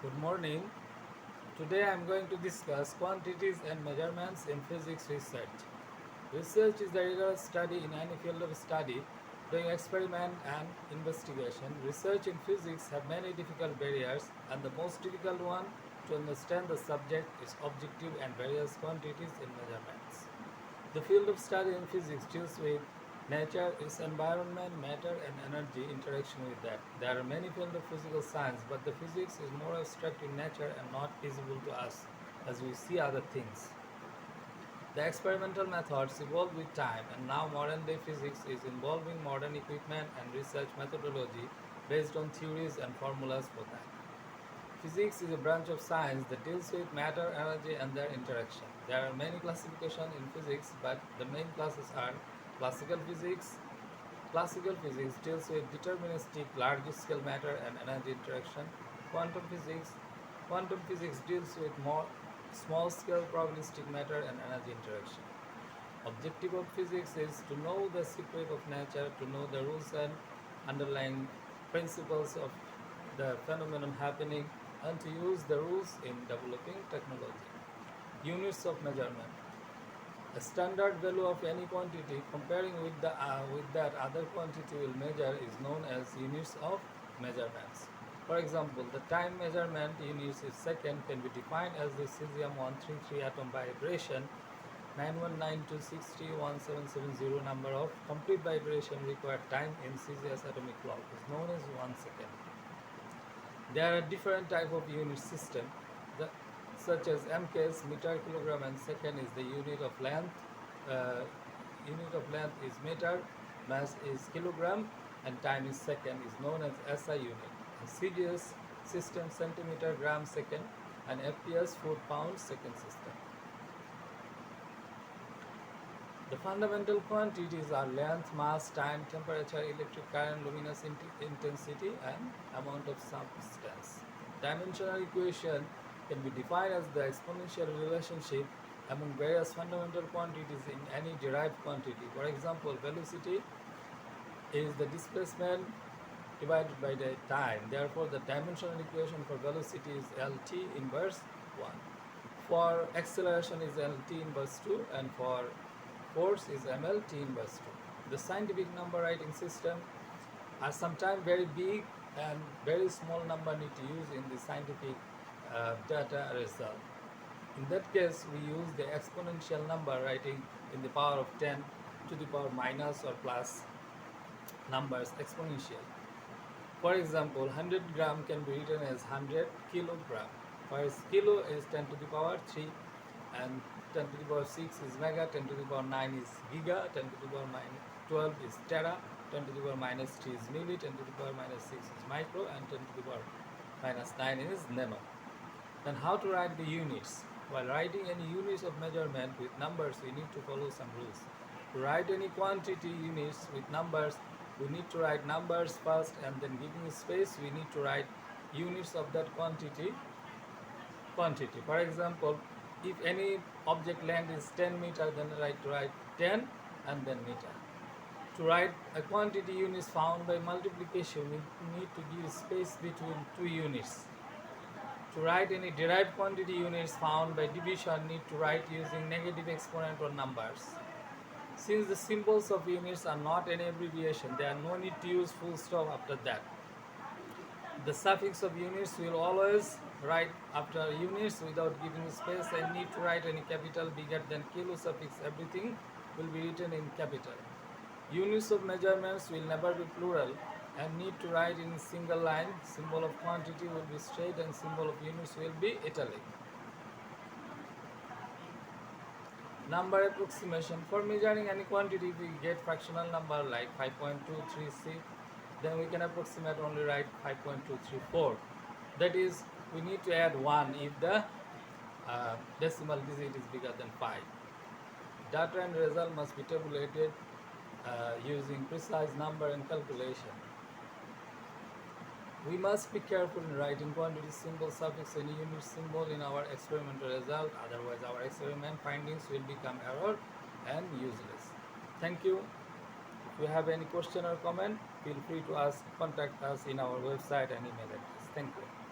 Good morning. Today I am going to discuss quantities and measurements in physics research. Research is the rigorous study in any field of study, doing experiment and investigation. Research in physics have many difficult barriers, and the most difficult one to understand the subject is objective and various quantities in measurements. The field of study in physics deals with nature, its environment, matter, and energy interaction with that. There are many fields of physical science, but the physics is more abstract in nature and not visible to us as we see other things. The experimental methods evolved with time, and now modern day physics is involving modern equipment and research methodology based on theories and formulas for that. Physics is a branch of science that deals with matter, energy, and their interaction. There are many classifications in physics, but the main classes are classical physics. Classical physics deals with deterministic large-scale matter and energy interaction. Quantum physics. Quantum physics deals with more small-scale probabilistic matter and energy interaction. Objective of physics is to know the secret of nature, to know the rules and underlying principles of the phenomenon happening, and to use the rules in developing technology. Units of measurement. A standard value of any quantity comparing with that other quantity will measure is known as units of measurements. For example, the time measurement units is second can be defined as the cesium-133 atom vibration 91926317770 number of complete vibration required time in Celsius atomic clock is known as 1 second. There are different type of unit system, such as MKs, meter, kilogram, and second is the unit of length. Unit of length is meter, mass is kilogram, and time is second is known as SI unit. And CGS system centimeter, gram, second, and FPS foot, pound, second system. The fundamental quantities are length, mass, time, temperature, electric current, luminous intensity, and amount of substance. Dimensional equation can be defined as the exponential relationship among various fundamental quantities in any derived quantity. For example, velocity is the displacement divided by the time. Therefore, the dimensional equation for velocity is LT inverse 1. For acceleration is LT inverse 2, and for force is MLT inverse 2. The scientific number writing system are sometimes very big and very small number need to use in the scientific data result. In that case, we use the exponential number writing in the power of 10 to the power minus or plus numbers exponential. For example, 100 gram can be written as 100 kilogram, whereas kilo is 10 to the power 3, and 10 to the power 6 is mega, 10 to the power 9 is giga, 10 to the power minus 12 is tera, 10 to the power minus 3 is milli, 10 to the power minus 6 is micro, and 10 to the power minus 9 is nano. Then how to write the units? While writing any units of measurement with numbers, we need to follow some rules. To write any quantity units with numbers, we need to write numbers first, and then giving space, we need to write units of that quantity. For example, if any object length is 10 meter, then I write 10 and then meter. To write a quantity units found by multiplication, we need to give space between two units. To write any derived quantity units found by division, need to write using negative exponent or numbers. Since the symbols of units are not any abbreviation, there are no need to use full stop after that. The suffix of units will always write after units without giving space, and need to write any capital bigger than kilo suffix. Everything will be written in capital. Units of measurements will never be plural and need to write in single line. Symbol of quantity will be straight and symbol of units will be italic. Number approximation. For measuring any quantity, we get fractional number like 5.236, then we can approximate only write 5.234. That is, we need to add 1 if the decimal digit is bigger than 5. Data and result must be tabulated using precise number and calculation. We must be careful in writing quantity symbol, suffix, and unit symbol in our experimental result, otherwise our experiment findings will become error and useless. Thank you. If you have any question or comment, feel free to contact us in our website and email address. Thank you.